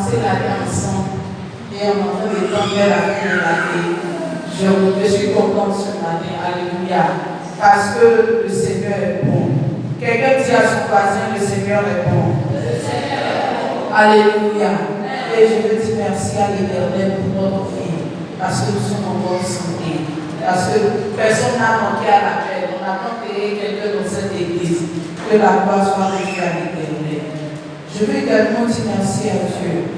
commencé l'année ensemble et on est en train de tendre vers la fin de l'année. Je suis contente ce matin, alléluia, parce que le Seigneur est bon. Quelqu'un dit à son voisin, le Seigneur est bon. Alléluia. Et je veux dire merci à l'Éternel pour notre vie, parce que nous sommes en bonne santé. Parce que personne n'a manqué à l'appel. On n'a pas payé quelqu'un dans cette église. Que la gloire soit rendue à l'Éternel. Je veux également dire merci à Dieu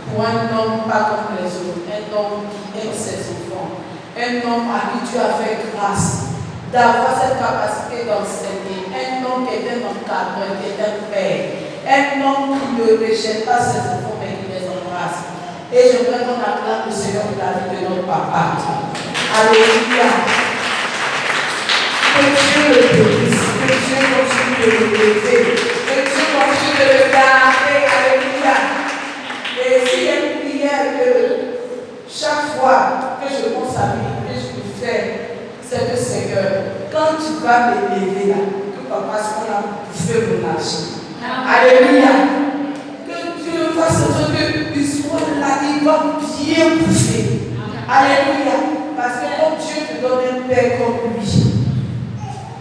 pour un homme pas comme les autres, un homme qui aime ses enfants, un homme à qui Dieu a fait grâce d'avoir cette capacité d'enseigner, un homme qui est un encadreur, qui est un père, un homme qui ne rejette pas ses enfants mais qui les embrasse. Et j'aimerais qu'on acclame le Seigneur pour la vie de notre papa. Alléluia. Que Dieu le bénisse, que Dieu continue de le lever, que Dieu continue de le garder. Alléluia. Et s'il y a une prière que chaque fois que je pense à lui, que je lui fais, c'est que Seigneur, quand tu vas m'élever là, que papa soit là pour faire mon argent. Alléluia. Que Dieu fasse en sorte qu'il soit là, il va bien pousser. Alléluia. Parce que quand Dieu te donne un père comme lui,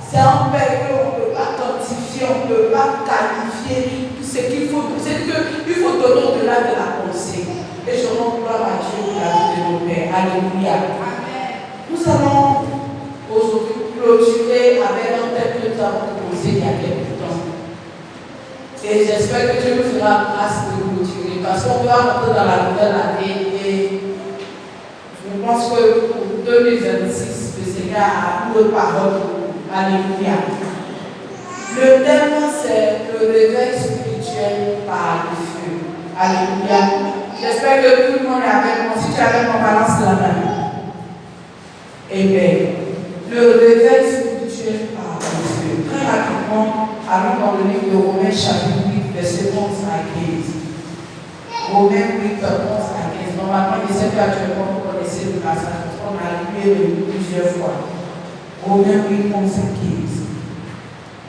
c'est un père qu'on ne peut pas quantifier, on ne peut pas qualifier tout ce qu'il faut. C'est qu'il faut donner au-delà de la pensée. Et je rends gloire à Dieu pour la vie de nos pères. Alléluia. Nous allons aujourd'hui clôturer avec un thème que nous avons posé il y a quelques temps. Et j'espère que Dieu nous fera grâce de clôturer. Parce qu'on va rentrer dans la nouvelle année et je pense que pour 2026, le Seigneur a beaucoup de paroles. Alléluia. Le thème, c'est le réveil spirituel par le feu. Alléluia. J'espère que tout le monde est avec moi. Si tu es avec moi, balance la main. Amen. Le réveil spirituel par le feu. Très rapidement, allons dans le livre de Romains chapitre 8, verset 11 à 15. Romains 8, 11 à 15. Normalement, je sais qu'actuellement, vous connaissez le passage, parce qu'on a lu plusieurs fois. Romains 8, 11 à 15.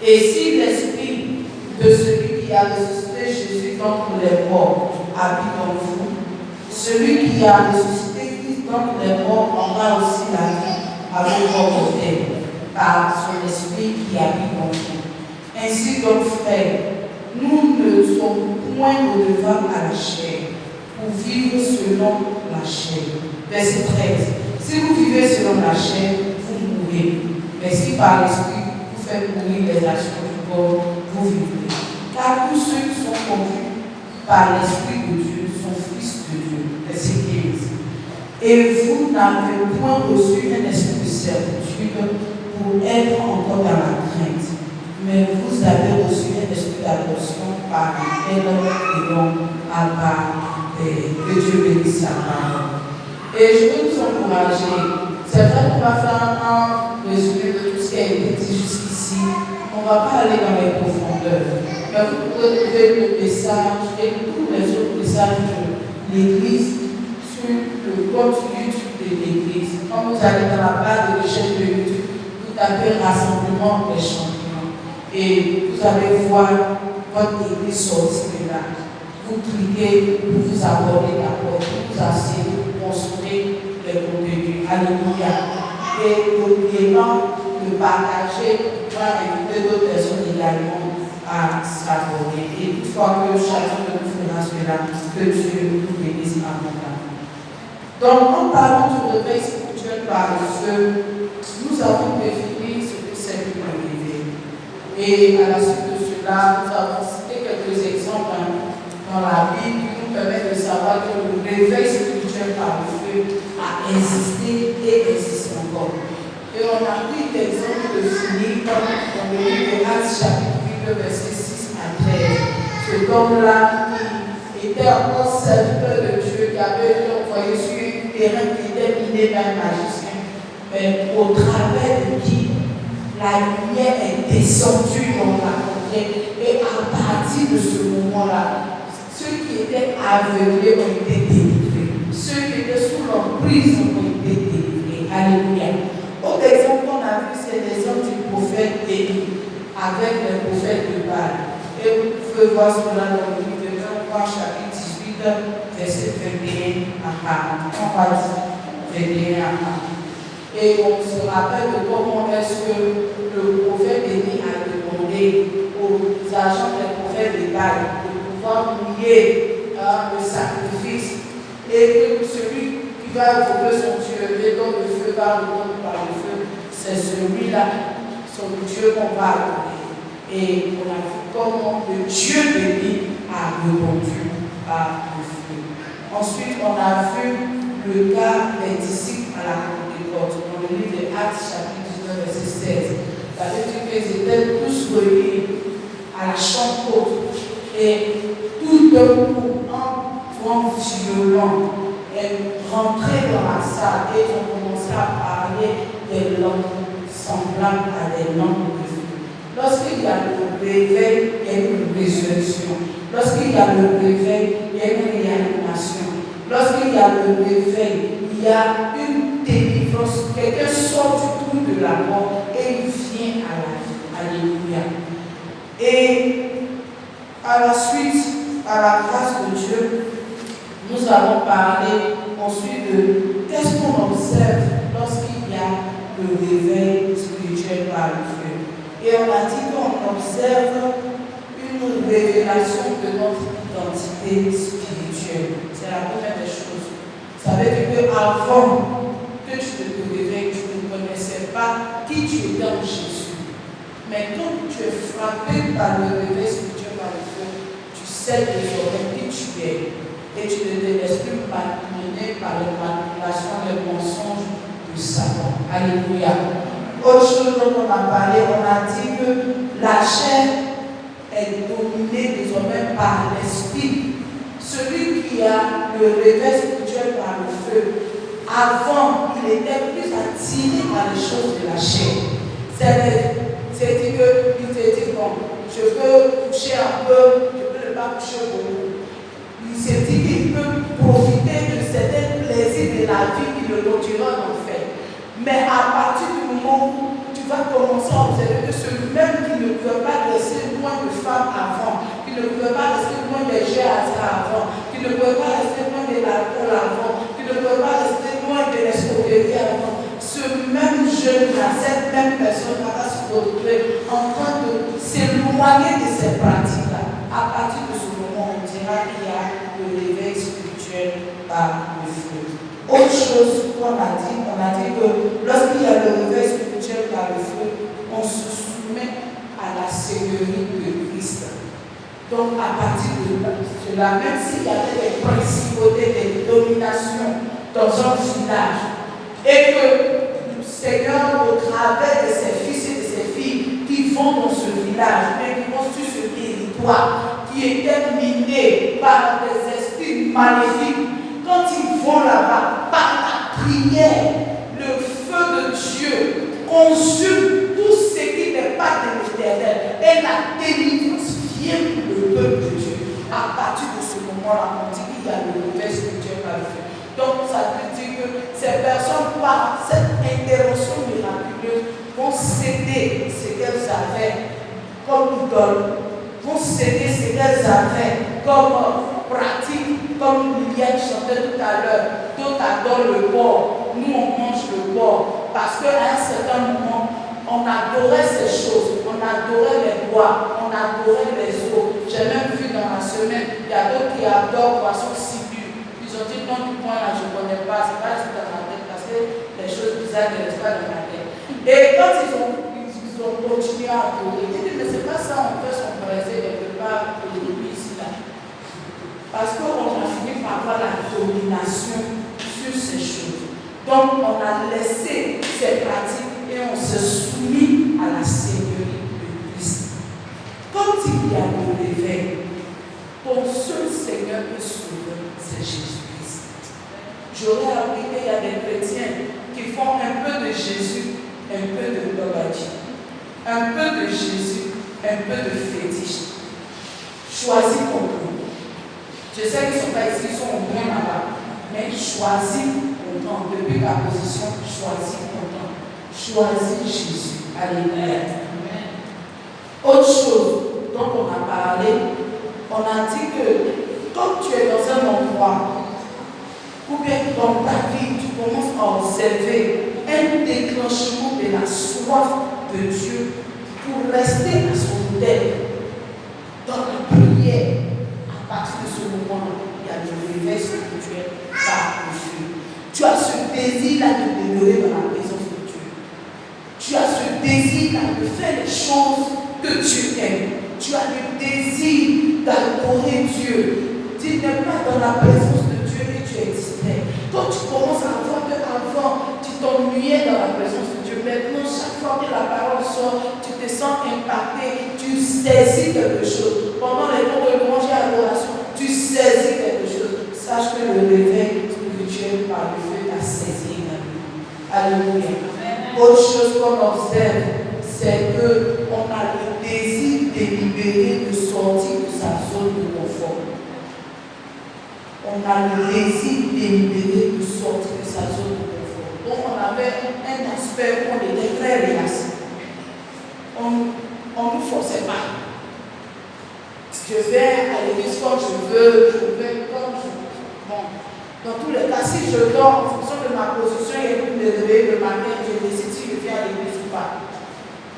Et si l'esprit de celui qui a ressuscité Jésus d'entre les morts habite en vous, celui qui a ressuscité Christ d'entre les morts rendra aussi la vie avec votre tête, par son esprit qui habite en vous. Ainsi donc, frères, nous ne sommes point redevables à la chair, pour vivre selon la chair. Verset 13. Si vous vivez selon la chair, vous mourrez. Mais si par l'esprit vous faites mourir les actions du corps, vous vivrez. Car tous ceux qui sont conduits par l'esprit de Dieu sont fils de Dieu. Verset 15. Et vous n'avez point reçu un esprit de servitude pour être encore dans la crainte, mais vous avez reçu un esprit d'adoption par lequel et donc Abba, que Dieu bénisse sa parole. Et je veux nous encourager. C'est vrai qu'on va faire un résumé de tout ce qui a été dit jusqu'ici. On ne va pas aller dans les profondeurs. Mais vous pouvez trouver le message et tous les autres messages de l'Église sur le compte YouTube de l'Église. Quand vous allez dans la barre de recherche de YouTube, vous tapez Rassemblement des champions. Et vous allez voir votre Église sortir de là. Vous cliquez pour vous abonner d'abord, pour vous asseoir, pour construire les contenus. Alléluia. Et n'oubliez pas de partager, pour inviter d'autres personnes également à s'abonner. Et une fois que chacun de nous fera cela, que Dieu nous bénisse abondamment. Donc, en parlant du réveil spirituel par le feu, nous avons défini ce que c'est que le réveil. Et à la suite de cela, nous avons cité quelques exemples dans la Bible qui nous permettent de savoir que le réveil spirituel par le feu a existé et existe encore. Et on a pris l'exemple de Philippe dans le livre de Actes chapitre 8, verset 6 à 13. Cet homme-là qui était encore serviteur de Dieu, qui avait été envoyé sur un terrain qui était miné d'un magicien, mais au travers de qui la lumière est descendue dans la contrée. Et à partir de ce moment-là, ceux qui étaient aveuglés ont été délivrés. Ceux qui étaient sous l'emprise ont été délivrés. Alléluia. Autre exemple qu'on a vu, c'est l'exemple du prophète Élie avec le prophète de Baal. Et vous pouvez voir cela dans le livre de 1 chapitre 18, verset 21 à 40. On va dire 21 à 40. Et on se rappelle de comment est-ce que le prophète Élie a demandé aux agents des prophètes de Baal de pouvoir mouiller le sacrifice et que celui qui va invoquer son Dieu et dont le feu va répondre par le feu, c'est celui-là, son Dieu qu'on va adorer. Et on a vu comment le Dieu d'Élie a répondu par le feu. Ensuite, on a vu le cas des disciples à la Pentecôte, dans le livre des Actes, chapitre 19, verset 16. Ça veut dire qu'ils étaient tous réunis à la chambre haute et tout d'un coup, un vent violent est rentré dans la salle et ils ont commencé à parler des langues semblables à des langues de feu. Lorsqu'il y a le réveil, il y a une résurrection. Lorsqu'il y a le réveil, il y a une réanimation. Lorsqu'il y a le réveil, il y a une délivrance. Quelqu'un sort du trou de la mort et il vient à la vie. Alléluia. Et à la suite, à la grâce de Dieu, nous allons parler ensuite de qu'est-ce qu'on observe lorsqu'il y a le réveil spirituel par le feu. Et on a dit qu'on observe une révélation de notre identité spirituelle. C'est la première des choses. Ça veut dire qu'avant que tu te réveilles, tu ne connaissais pas qui tu étais en Jésus. Mais quand tu es frappé par le réveil spirituel par le feu, tu sais désormais qui tu es. Et tu ne te laisses plus manipuler par les manipulations, les mensonges du Satan. Alléluia. Autre chose dont on a parlé, on a dit que la chair est dominée désormais par l'esprit. Celui qui a le réveil spirituel par le feu, avant, il était plus attiré par les choses de la chair. C'est-à-dire qu'il s'est dit, bon, je peux toucher un peu, je peux ne pas toucher beaucoup. Il s'est dit qu'il peut profiter de certains plaisirs de la vie qui le conduira en enfer. Mais à partir du moment où tu vas commencer à observer que celui-même qui ne pouvait pas rester loin de femmes avant, qui ne pouvait pas rester loin des jeux hasard avant, qui ne pouvait pas rester loin de l'alcool avant, qui ne pouvait pas rester loin de l'escroquerie avant, ce même jeune-là, cette même personne va se retrouver en train de s'éloigner de ces pratiques-là. À partir de ce moment, on dira qu'il y a le réveil spirituel par le feu. Autre chose qu'on a dit que lorsqu'il y a le réveil spirituel par le feu, on se soumet à la seigneurie de Christ. Donc à partir de cela, même s'il y avait des principautés, des dominations dans un village, et que le Seigneur, au travers de ses fils et de ses filles qui vont dans ce village, et qui vont sur ce territoire, qui était miné par des esprits maléfiques, quand ils vont là-bas, par la prière, le feu de Dieu consume tout ce qui n'est pas de l'Éternel. Et la délivrance vient pour le peuple de Dieu. À partir de ce moment-là, on dit qu'il y a le réveil spirituel par le feu. Donc, ça veut dire que ces personnes, par cette intervention miraculeuse, vont céder ce qu'elles avaient comme idole, vont céder ce qu'elles avaient comme pratique, comme Liliane chantait tout à l'heure. D'autres adorent le porc, nous on mange le porc, parce qu'à un certain moment, on adorait ces choses, on adorait les bois, on adorait les eaux. J'ai même vu dans la semaine, il y a d'autres qui adorent poisson sibylle. Ils ont dit non, du point là, je ne connais pas, c'est pas juste dans ma tête, parce que les choses bizarres ne restent pas dans ma tête. Et quand ils ont continué à adorer, ils disent, mais c'est pas ça, on fait son brésil quelque part aujourd'hui ici là. Parce qu'on a fini par avoir la domination sur ces choses. Donc on a laissé ces pratiques et on se soumet à la seigneurie de Christ. Quand il y a le réveil, ton seul Seigneur et Sauveur, c'est Jésus-Christ. J'aurais appris qu'il y a des chrétiens qui font un peu de Jésus, un peu de Bobadji, un peu de Jésus, un peu de fétiche. Choisis ton camp. Je sais qu'ils ne sont pas ici, ils sont au moins là-bas. Mais choisis ton camp. Depuis ta position, choisis ton camp. Choisis Jésus. Alléluia. Autre chose dont on a parlé, on a dit que Quand tu es dans un endroit, ou bien dans ta vie, tu commences à observer un déclenchement de la soif de Dieu pour rester à son modèle dans la prière. À partir de ce moment-là, il y a le réveil spirituel par le feu. Tu as ce désir-là de demeurer dans la présence de Dieu. Tu as ce désir-là de faire les choses que tu aimes. Tu as le désir d'adorer Dieu. Tu n'es pas dans la présence de Dieu et tu es distrait. Quand tu commences à voir qu'avant, tu t'ennuyais dans la présence de Dieu, maintenant, chaque fois que la parole sort, tu te sens impacté, tu saisis quelque chose. Pendant les temps de louange et adoration, tu saisis quelque chose. Sache que le réveil spirituel par le feu t'a saisi également. Alléluia. Autre chose qu'on observe, c'est qu'on a le désir délibéré de sortir de sa zone de confort. On a le désir délibéré de sortir de sa zone de confort. Donc on avait un aspect où on était très relaxé. On ne nous forçait pas. Je vais à l'église quand je veux, je vais comme je veux. Bon. Dans tous les cas, si je dors en fonction de ma position et de me réveiller le matin, je décide si je viens à l'église ou pas.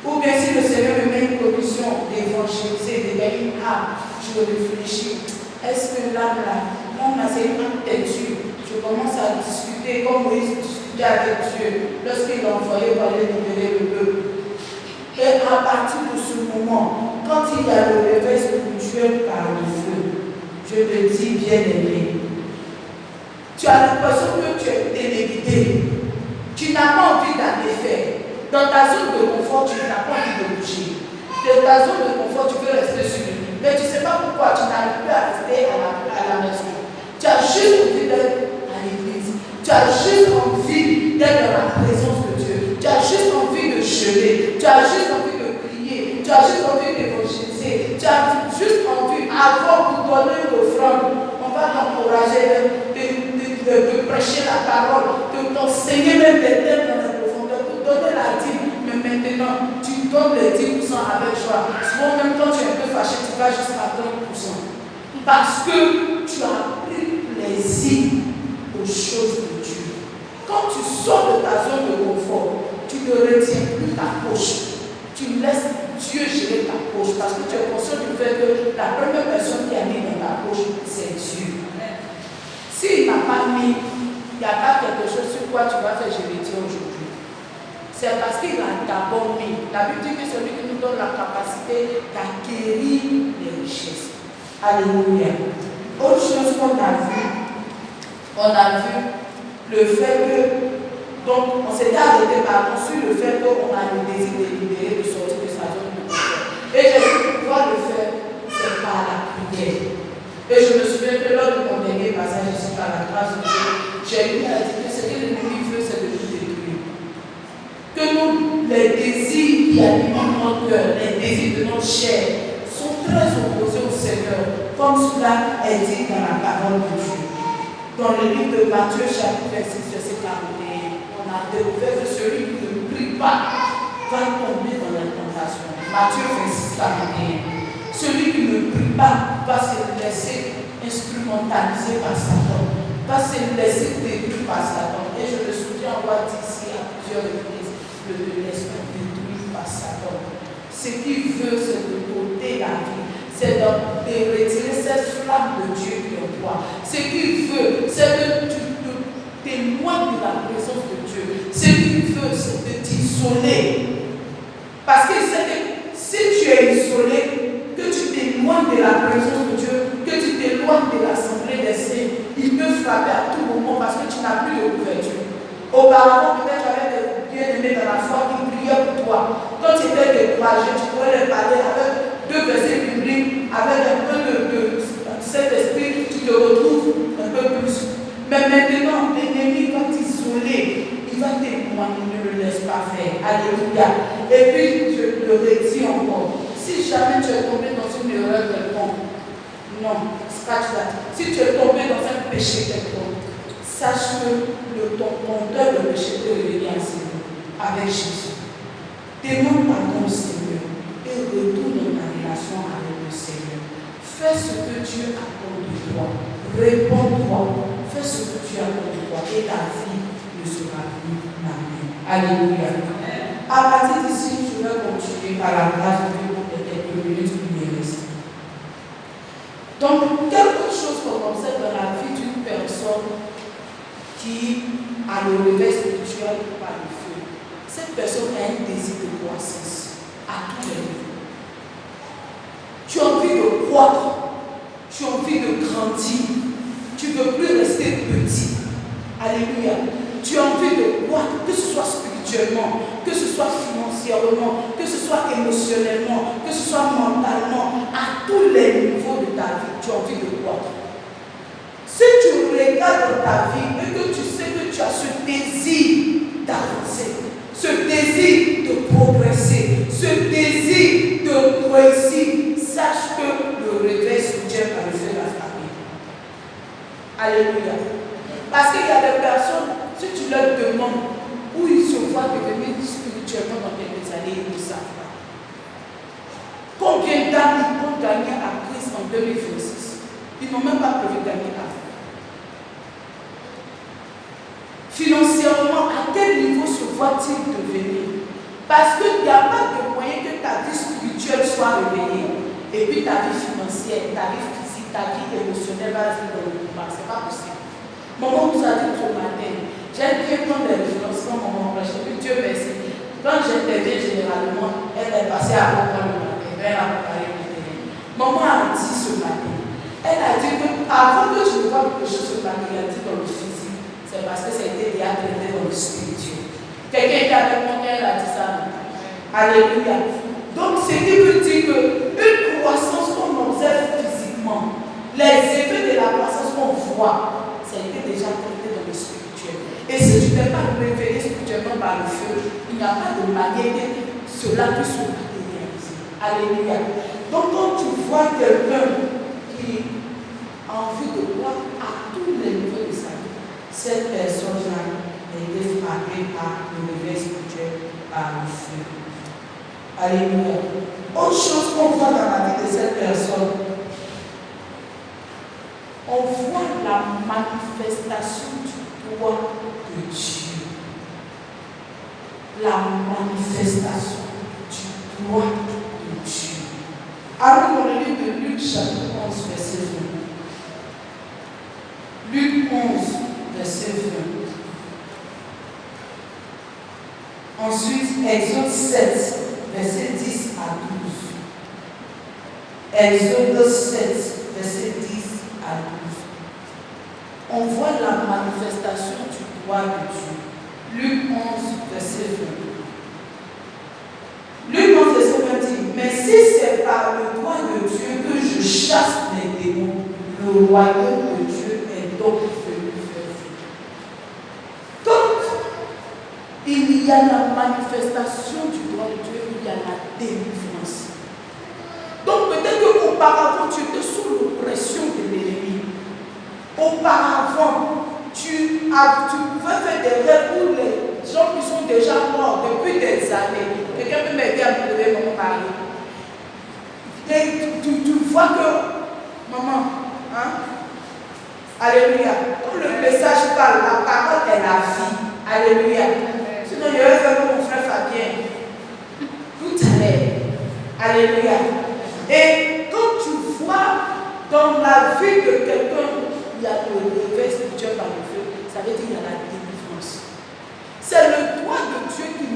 Ou bien si le Seigneur me met une condition d'évangéliser, de gagner une âme, je réfléchis. Est-ce que l'âme là, c'est une âme têtue? Je commence à discuter comme Moïse discutait avec Dieu lorsqu'il l'a envoyé pour aller libérer le peuple. Et à partir de ce moment, quand il y a le réveil spirituel par le feu, je te dis bien aimé, tu as l'impression que tu es téléguidé. Tu n'as pas envie d'aller faire. Dans ta zone de confort, tu n'as pas envie de bouger. Dans ta zone de confort, tu veux rester sur le lit. Mais tu ne sais pas pourquoi tu n'arrives plus à rester à la maison. Tu as juste envie d'être à l'église. Tu as juste envie d'être dans la présence de Dieu. Tu as juste envie de jeûner. Tu as juste envie de prier. Tu as juste envie d'évangéliser. Tu as juste envie, avant de donner l'offrande, on va t'encourager de prêcher la parole, de t'enseigner même des thèmes dans la profondeur, de donner la dîme. Mais maintenant, tu donnes les 10% avec joie. Souvent, même quand tu es un peu fâché, tu vas jusqu'à 30%. Parce que tu as pris plaisir aux choses de Dieu. Quand tu sors de ta zone de confort, tu ne retiens plus ta poche. Tu laisses Dieu gérer ta poche parce que tu es conscient du fait que la première personne qui a mis dans ta poche, c'est Dieu. S'il n'a pas mis, il n'y a pas quelque chose sur quoi tu vas faire, je vais dire aujourd'hui. C'est parce qu'il a d'abord mis. La Bible dit que c'est lui qui nous donne la capacité d'acquérir les richesses. Alléluia. Autre chose qu'on a vu le fait que, donc on s'était arrêté sur le fait qu'on a le désir de libérer, de sortir de sa zone de confort. Et j'ai pu pouvoir le faire, c'est par la prière. Et je me souviens que lors de mon dernier passage ici par la grâce de Dieu, j'ai lu à dire que ce que l'ennemi veut, c'est de nous détruire. Que nous, les désirs qui alimentent notre cœur, les désirs de notre chair, sont très opposés au Seigneur, comme cela est dit dans la parole de Dieu. Dans le livre de Matthieu, chapitre 26, verset 41, on a découvert que celui qui ne prie pas va tomber dans la tentation. Matthieu 26, 41. Celui qui ne prie pas va se laisser instrumentaliser par Satan, va se laisser détruire par Satan. Et je me souviens avoir dit ici à plusieurs reprises, l'esprit détruit par Satan. Ce qu'il veut, c'est de t'ôter la vie, c'est de retirer cette flamme de Dieu qui est en toi. Ce qu'il veut, c'est que tu t'éloignes de la présence de Dieu. Ce qu'il veut, c'est de t'isoler. Parce qu'il sait que si tu es isolé, que tu t'éloignes de la présence de Dieu, que tu t'éloignes de l'assemblée des saints, il peut frapper à tout moment parce que tu n'as plus de couverture. Auparavant, peut-être tu avais des bien-aimés dans la foi qui priaient pour toi. Quand tu étais découragé, tu pourrais les parler avec 2 versets bibliques, avec un peu de cet esprit, tu te retrouves un peu plus. Mais maintenant, l'ennemi va t'isoler, il va t'éloigner, ne le laisse pas faire. Alléluia. Et puis, je le redis encore. Si jamais tu es tombé dans une erreur quelconque, non, scratch that. Si tu es tombé dans un péché quelconque, sache que ton compteur de péché peut revenir à zéro avec Jésus. Demande pardon au Seigneur et retourne dans ta relation avec le Seigneur. Fais ce que Dieu a accorde de toi. Réponds-toi, fais ce que tu as pour toi et ta vie ne sera plus la même. Alléluia. À partir d'ici, je vais continuer par la grâce de Dieu pour quelques minutes qui me restent. Donc, quelque chose qu'on observe dans la vie d'une personne qui a le réveil spirituel par le feu, cette personne a un désir de croissance à tous les niveaux. Tu as envie de croître, tu as envie de grandir, tu ne veux plus rester petit. Alléluia. Tu as envie de croître, que ce soit spirituellement, que ce soit financièrement, que ce soit émotionnellement, que ce soit mentalement, à tous les niveaux de ta vie, tu as envie de croître. Si tu regardes dans ta vie et que tu sais que tu as ce désir d'avancer, ce désir de progresser, ce désir de réussir, sache que le réveil spirituel va le faire la famille. Alléluia. Parce qu'il y a des personnes, si tu leur demandes où ils se voient devenir spirituellement dans quelques années, ils ne savent pas. Combien d'années ils vont gagner à Christ en 2026? Ils n'ont même pas prévu gagner à vous. Financièrement, à quel niveau se voit-il devenir? Parce qu'il n'y a pas de moyen que ta vie spirituelle soit réveillée et puis ta vie financière, ta vie physique, ta vie émotionnelle va se dans le combat. Ce n'est pas possible. Maman nous a dit ce matin, j'aime bien prendre les financements, maman, parce que Dieu merci. Quand j'interviens généralement, elle est passée à comprendre le matin, elle a préparé le terrain. Maman a dit ce matin, elle a dit que avant que tu ne vois quelque chose ce matin, elle a dit dans le physique, c'est parce que ça a été déjà traité dans le spirituel. Quelqu'un qui a répondu, elle a dit ça. Alléluia. Donc, ce qui veut dire qu'une croissance qu'on observe physiquement, les effets de la croissance qu'on voit, ça a été déjà traité dans le spirituel. Et si tu n'es pas réveillé spirituellement par le feu, il n'y a pas de manière que cela puisse se matérialiser. Alléluia. Donc quand tu vois quelqu'un qui a envie de voir à tous les niveaux de sa vie, cette personne-là a été frappée par le réveil spirituel par le feu. Alléluia. Autre chose qu'on voit dans la vie de cette personne, on voit la manifestation du droit de Dieu. La manifestation du droit de Dieu. Allons dans le livre de Luc, chapitre 11, verset 20. Luc 11, verset 20. Ensuite, Exode 7, verset 10 à 12. Exode 7, verset 10 à 12. On voit la manifestation du droit de Dieu. Luc 11, verset 20. Luc 11, verset 20 dit, mais si c'est par le droit de Dieu que je chasse les démons, le royaume de Dieu est donc venu faire vous. Donc, il y a la manifestation du droit de Dieu, il y a la délivrance. Donc peut-être qu'auparavant, tu étais sous l'oppression de l'ennemi. Auparavant, tu pouvais faire des rêves pour les gens qui sont déjà morts depuis des années. Quelqu'un peut m'aider à me lever mon mari. Et tu vois que, maman, hein? Alléluia. Quand le message parle, la parole est la vie. Alléluia. Sinon, je vais faire mon frère Fabien. Tout à l'heure. Alléluia. Et quand tu vois dans la vie de quelqu'un, il y a le réveil spirituel par le feu, ça veut dire qu'il y a la délivrance. C'est le droit de Dieu qui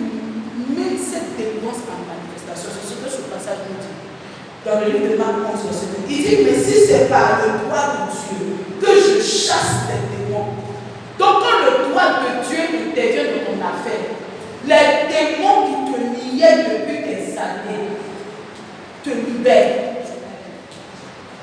met cette délivrance en manifestation. C'est ce que ce passage nous dit. Dans le livre de Marc 11, verset 2. Il dit, mais si c'est par le droit de Dieu que je chasse les démons. Donc quand le droit de Dieu intervient dans ton affaire, les démons qui te niaient depuis des années te libèrent.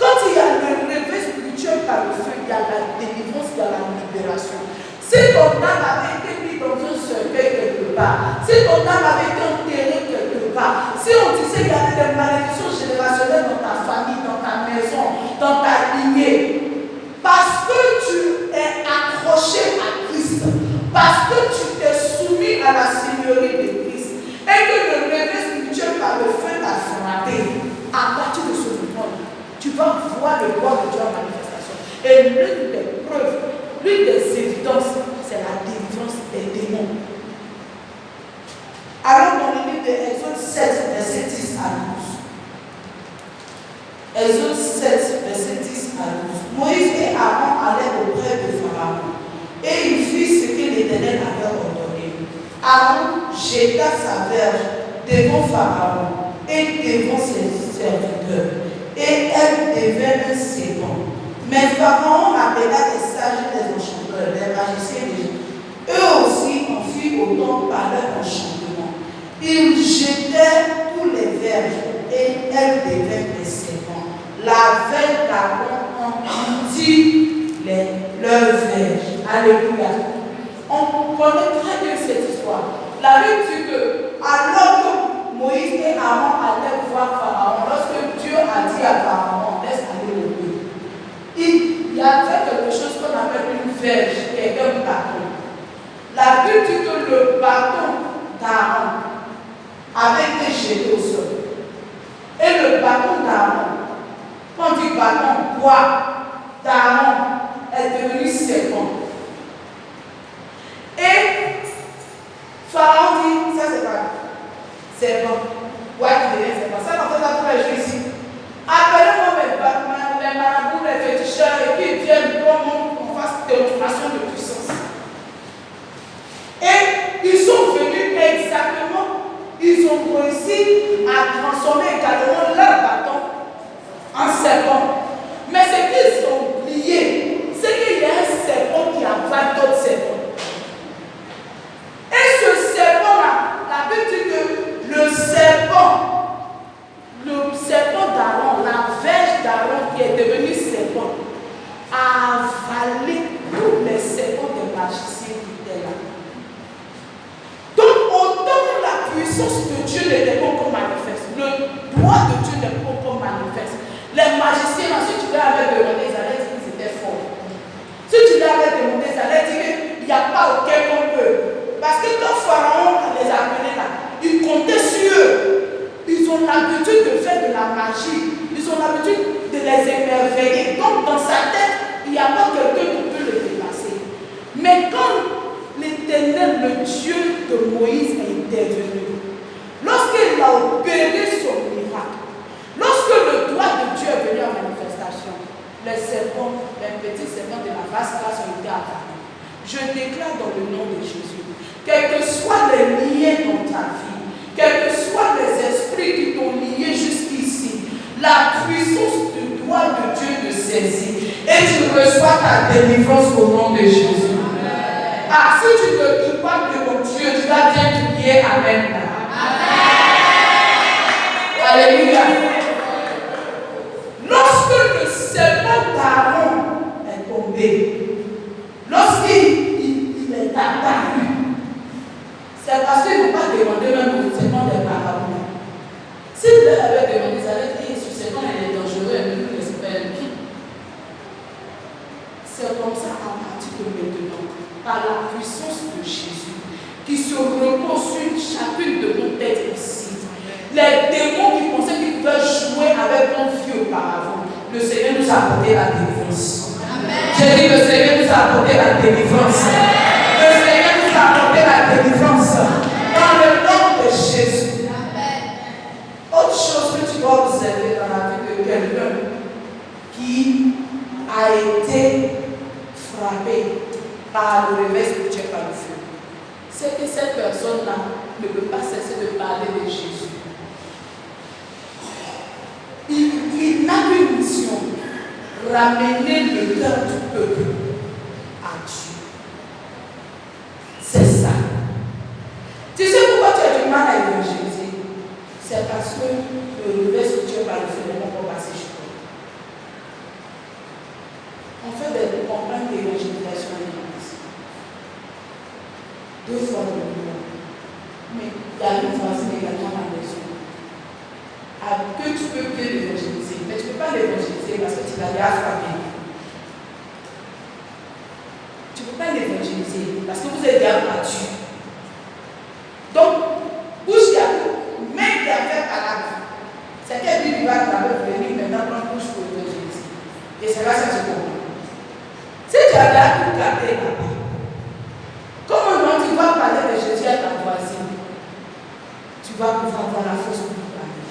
Quand il y a le réveil spirituel par le feu, il y a la délivrance, il y a la libération. Si ton âme avait été mise dans un cercueil quelque part, si ton âme avait été enterrée quelque part, si on disait qu'il y avait des malédictions générationnelles dans ta famille, dans ta maison, dans ta lignée, parce que tu es accroché à Christ, parce que tu t'es soumis à la seigneurie de Christ, et que le réveil spirituel par le feu t'a frappé, à partir de ce moment, tu vas voir le droit de Dieu manifester. l'une des évidences, c'est la délivrance des démons. Alors, dans le livre d'Exode 7, verset 10 à 12. Exode 7, verset 10 à 12. Moïse et Aaron allaient auprès de Pharaon et il fit ce que l'Éternel avait ordonné. Aaron jeta sa verge devant Pharaon et devant ses serviteurs, et elle devint un serpent. Mais Pharaon appela les sages, les enchanteurs, les magiciens d'Égypte. Eux aussi en firent autant par leur enchantement. Ils jetaient tous les verges et elles devinrent des serpents. La verge d'Aaron engloutit leurs verges. Alléluia. On connaît très bien cette histoire. La Bible dit que alors que Moïse et Aaron allaient voir Pharaon, lorsque Dieu a dit à Pharaon, laisse aller le peuple, il y avait quelque chose qu'on appelle une verge, qui est un bâton. La Bible dit que le bâton d'Aaron avait été jeté au sol. Et le bâton d'Aaron, quand on dit bâton, poids d'Aaron est devenu serpent. Et Pharaon dit, ça c'est pas serpent. Ouais, il devient serpent. Ça, on fait ça tous les jours ici. Appelez-moi les marabouts, les féticheurs, et puis ils viennent pour qu'on fasse démonstration de puissance. Et ils sont venus exactement, ils ont réussi à transformer également leur bâton en serpent. Mais ce qu'ils ont oublié, c'est qu'il y a un serpent qui avale d'autres serpents. Et ce serpent-là, la Bible dit que le serpent d'Aaron, la verge d'Aaron qui est devenue serpent, a avalé tous les serpents des magiciens qui étaient là. Donc, autant la puissance de Dieu n'était pas encore manifeste, le droit de Dieu n'est pas encore manifeste. Les magiciens, si tu leur avais demandé, ils allaient dire qu'ils étaient forts. Si tu leur avais demandé, ils allaient dire qu'il n'y a pas aucun comme eux. Parce que quand Pharaon les appelait là, ils comptaient sur eux. Ils ont l'habitude de faire de la magie. Ils ont l'habitude de les émerveiller. Donc dans sa tête, il n'y a pas quelqu'un qui peut le dépasser. Mais quand l'Éternel, le Dieu de Moïse, est intervenu, lorsqu'il a opéré son miracle, lorsque le doigt de Dieu est venu en manifestation, les serpents, les petits serpents de la vaste classe ont été avalés. Je déclare dans le nom de Jésus, quels que soient les liens dans ta vie, quels que soient les esprits qui t'ont lié jusqu'ici, la puissance du doigt de Dieu te saisit et tu reçois ta délivrance au nom de Jésus. Amen. Ah, si tu ne doutes pas de mon Dieu, tu vas bien prier Amen. Amen. Alléluia. Lorsque le serpent d'Aaron est tombé, lorsqu'il est apparu, c'est parce qu'ils n'ont pas demandé même au serpent des marabouts. S'ils leur avaient demandé, ils allaient dire ce serpent est dangereux et nous l'espérons. C'est comme ça à partir de maintenant, par la puissance de Jésus, qui se repose sur chacune de nos têtes ici. Les démons qui pensaient qu'ils veulent jouer avec nos vies auparavant, le Seigneur nous a apporté la délivrance. J'ai dit, le Seigneur nous a apporté la délivrance. Le Seigneur nous a apporté la délivrance. Dans le nom de Jésus. Autre chose que tu dois observer dans la vie de quelqu'un qui a été frappé par le réveil spirituel par le feu, c'est que cette personne-là ne peut pas cesser de parler de Jésus. Il n'a qu'une mission, ramener le cœur du peuple à Dieu. C'est ça. Tu sais pourquoi tu as du mal à évangéliser? C'est parce que le réveil spirituel par le feu n'est pas passé chez toi. On fait des campagnes d'évangélisation à l'église. 2 fois dans le mois. Mais il y a une voisine également à la maison. Que tu peux bien l'évangéliser, mais tu ne peux pas l'évangéliser parce que tu l'as déjà frappé. Tu ne peux pas l'évangéliser parce que vous êtes déjà battu. Donc, bouge qui a tout, même qui a fait à la vie. C'est quel Bible va venir maintenant prendre bouche pour l'évangéliser. Et c'est là que tu comprends. Si tu as déjà tout regarder là-bas. Comment non, tu vas parler de Jésus à ta voisine? Tu vas pouvoir avoir la force pour parler.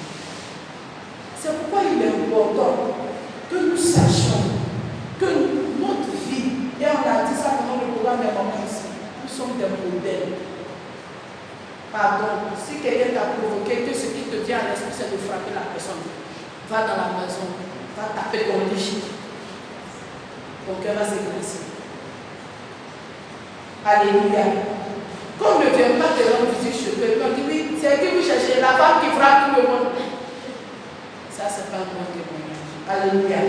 C'est pourquoi il est important que nous sachions que notre vie, et on a dit ça pendant le programme des moments ici, nous sommes des modèles. Pardon, si quelqu'un t'a provoqué, que ce qui te vient à l'esprit, c'est de frapper la personne. Va dans la maison, va taper ton lit. Ton cœur va s'éclaircir. Alléluia. Comme ne vient pas te rendre visite chez toi, on dit oui, c'est que vous cherchez la femme qui frappe tout le monde. Ça, c'est pas un bon témoignage. Alléluia.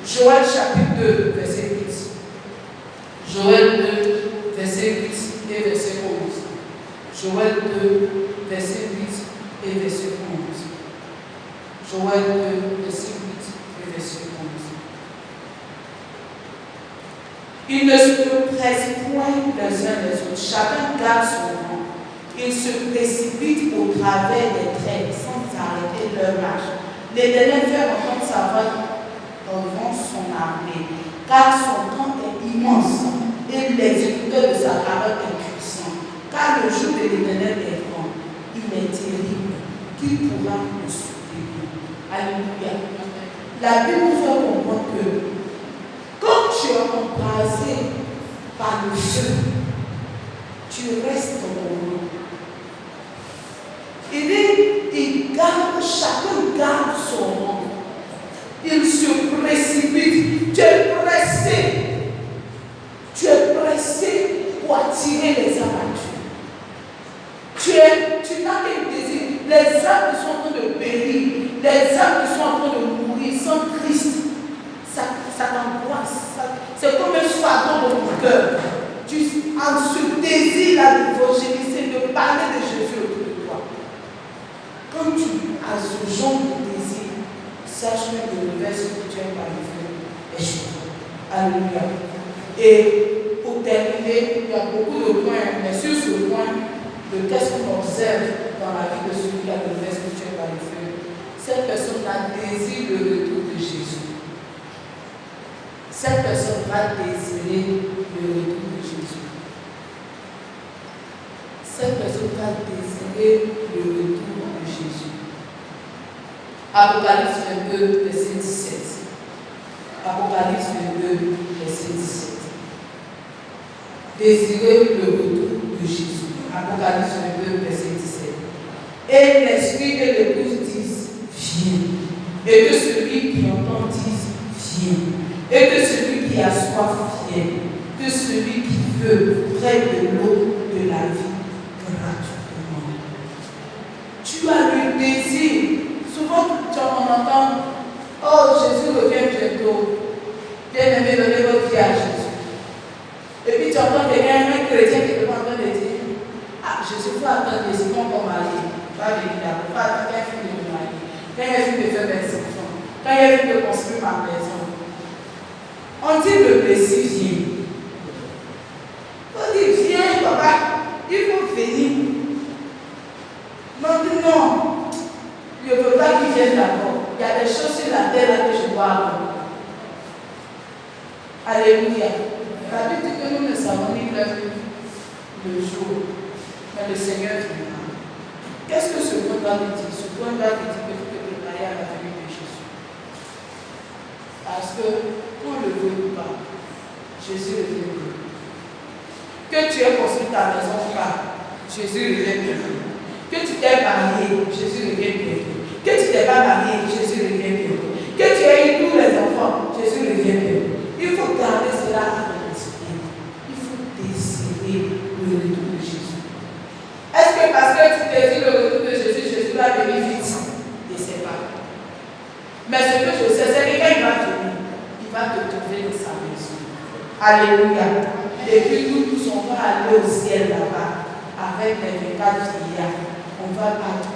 Joël chapitre 2, verset 8. Joël 2, verset 8 et verset 11. Joël 2, verset 8 et verset 11. Joël 2, verset 8 et verset 11. Ils ne se pressent point les uns les autres. Chacun garde son rang. Ils se précipitent au travers des traits sans arrêter leur marche. L'Éternel fait entendre sa voix devant son armée, car son camp est immense et l'exécuteur de sa parole est puissant. Car le jour de l'Éternel est grand, il est terrible, qui pourra le soutenir. Alléluia. La Bible nous fait comprendre que quand tu es embrasé par le feu, tu restes dans ton rang. Chacun garde son rang. Il se précipite. Tu es pressé pour attirer les âmes à Dieu. Tu n'as qu'un désir. Les âmes qui sont en train de périr, les âmes qui sont en train de mourir sans Christ, ça t'angoisse. C'est comme un fardeau dans ton cœur. En ce désir là d'évangéliser, de parler de Jésus autour de toi. Quand tu as ce genre de désir, sache que le revers spirituel par le feu est chez toi. Alléluia. Et pour terminer, il y a beaucoup de points, mais sur ce point, de qu'est-ce qu'on observe dans la vie de celui qui a le revers spirituel par le feu. Cette personne a désir le retour de Jésus. Cette personne va désirer le retour de Jésus. Cette personne va désirer le retour de Jésus. Apocalypse 22, verset 17. Apocalypse 22, verset 17. Désirer le retour de Jésus. Apocalypse 22, verset 17. Et l'esprit et l'épouse disent, viens. Et que celui qui entend dise, viens. Et que celui qui a soif vienne. Que celui qui veut prenne de l'eau de la vie gratuitement. Tu as le désir. Souvent, on entend, oh Jésus revient bientôt. Bien-aimé, donnez votre vie à Jésus. Et puis tu entends quelqu'un, un chrétien qui te demande de dire, ah Jésus, il faut attendre, c'est mon bon mari. Va venir là, il faut attendre qu'un film de me marier, qu'un film de faire mes enfants, qu'un film de construire ma maison. On dit le Messie vient. On dit viens papa, il faut venir. Non, dit non. Je ne veux pas qu'il vienne d'abord. Il y a des choses sur la terre là que je dois avoir. Alléluia. La Bible dit que nous ne savons ni l'heure le jour, mais le Seigneur viendra. Qu'est-ce que ce point doit nous dire? Ce point doit nous dire que tu peux préparer à la venue de Jésus. Parce que, qu'on le veut ou pas, Jésus revient bientôt. Que tu aies construit ta maison ou pas, Jésus revient bientôt. Que tu t'es marié, Jésus revient bientôt. Que tu t'es pas marié, Jésus revient bientôt. Que tu aies eu tous les enfants, Jésus revient bientôt. Il faut garder cela à l'esprit. Il faut désirer le retour de Jésus. Est-ce que parce que tu désires le retour de Jésus, Jésus va venir vite? Je ne sais pas. Mais ce que je sais, c'est que quand il va venir, il va te trouver dans sa maison. Alléluia. Et puis nous tous, on va aller au ciel là-bas avec les 24 vieillards. On va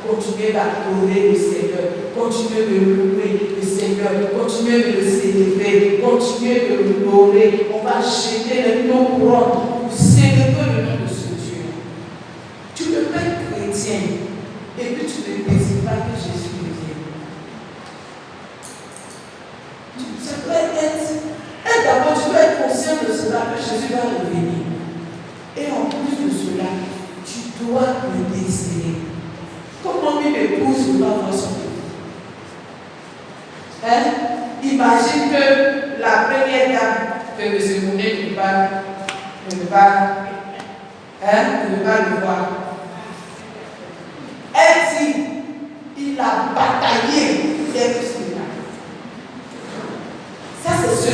continuer d'adorer le Seigneur, continuer de louer le Seigneur, continuer de le célébrer, continuer de l'honorer. On va jeter les noms couronnes pour célébrer le nom de ce Dieu. Tu peux pas être chrétien et puis tu ne désires pas que Jésus revienne. Tu peux être. Et d'abord, tu dois être conscient de ça. cela que Jésus va revenir. Et en plus de cela, tu dois le désirer. Comment une épouse ne va voir son époux? Imagine que la première dame que M. Mounet ne va le voir. Elle dit, il a bataillé, il est plus que là. Ça, c'est ce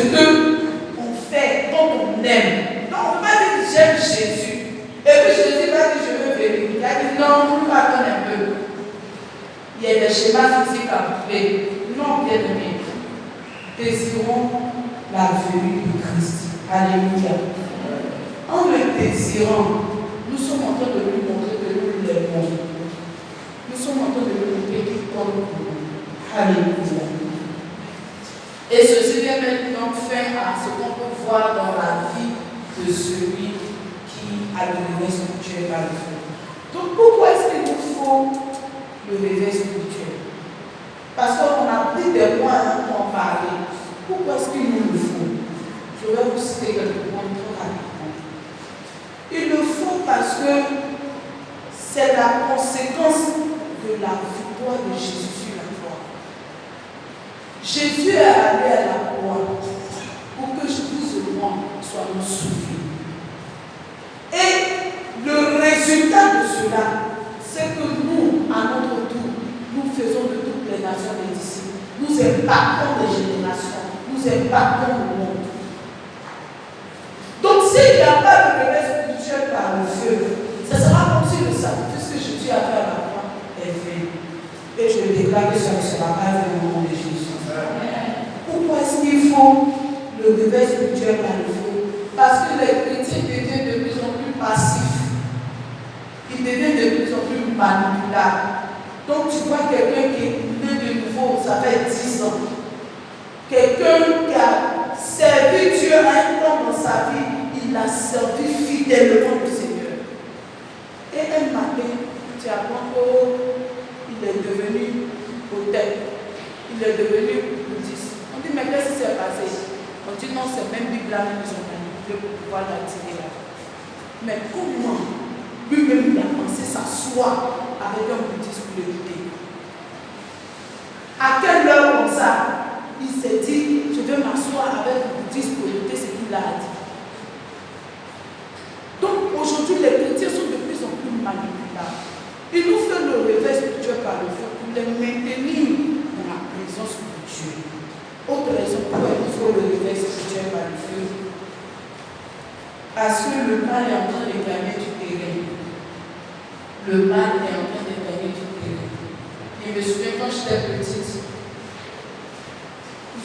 qu'on fait quand on aime. Donc, on va dire, j'aime Jésus. Et puis Jésus va dire, je veux venir. Il a dit, non, nous attendons un peu. Il y a des schémas physiques à prouver. Non, bien aimé. Désirons la venue de Christ. Alléluia. En le désirant, nous sommes en train de lui montrer que nous l'aimons. Nous sommes en train de lui montrer qu'il compte pour nous. Alléluia. Et ceci vient mettre donc fin à ce qu'on peut voir dans la vie de celui qui a le réveil spirituel par le feu. Donc pourquoi est-ce qu'il nous faut le réveil spirituel? Parce qu'on a pris des mois pour en parler. Pourquoi est-ce qu'il nous le faut? Je vais vous citer quelques points très rapidement. Il le faut parce que c'est la conséquence de la victoire de Jésus sur la croix. Jésus est allé à la croix pour que vous et moi soyons sauvés. Et le résultat de cela, c'est que nous, à notre tour, nous faisons de toutes les nations des disciples. Nous impactons les générations, nous impactons le monde. Donc s'il n'y a pas de réveil spirituel par le feu, ce sera comme si le sacrifice que Jésus a fait à la croix est fait. Et je déclare que ça ne sera pas fait au nom de Jésus. Pourquoi est-ce qu'il faut le réveil spirituel par le feu? Parce que les chrétiens deviennent de plus en plus passifs. Ils deviennent de plus en plus manipulables. Donc tu vois quelqu'un qui est né de nouveau, ça fait 10 ans. Quelqu'un qui a servi Dieu à un temps dans sa vie, il a servi fidèlement le Seigneur. Et un matin, tu apprends qu'il est devenu hôtel. Il est devenu bouddhiste. On dit, mais qu'est-ce qui s'est passé? On dit, non, c'est même Bible-là, même ils ont manipulé pour pouvoir l'attirer là. Mais comment lui-même il a pensé s'asseoir avec un bouddhiste pour l'écouter? À quelle heure comme ça, il s'est dit, je vais m'asseoir avec le bouddhiste pour écouter ce qu'il a dit. Donc aujourd'hui, les chrétiens sont de plus en plus manipulables. Il nous fait le réveil spirituel par le feu pour les maintenir dans la présence de Dieu. Autre raison pour laquelle il faut le réveil spirituel par le feu. Parce que le mal est en train de gagner du terrain. Le mal est en train de gagner du terrain. Je me souviens quand j'étais petite,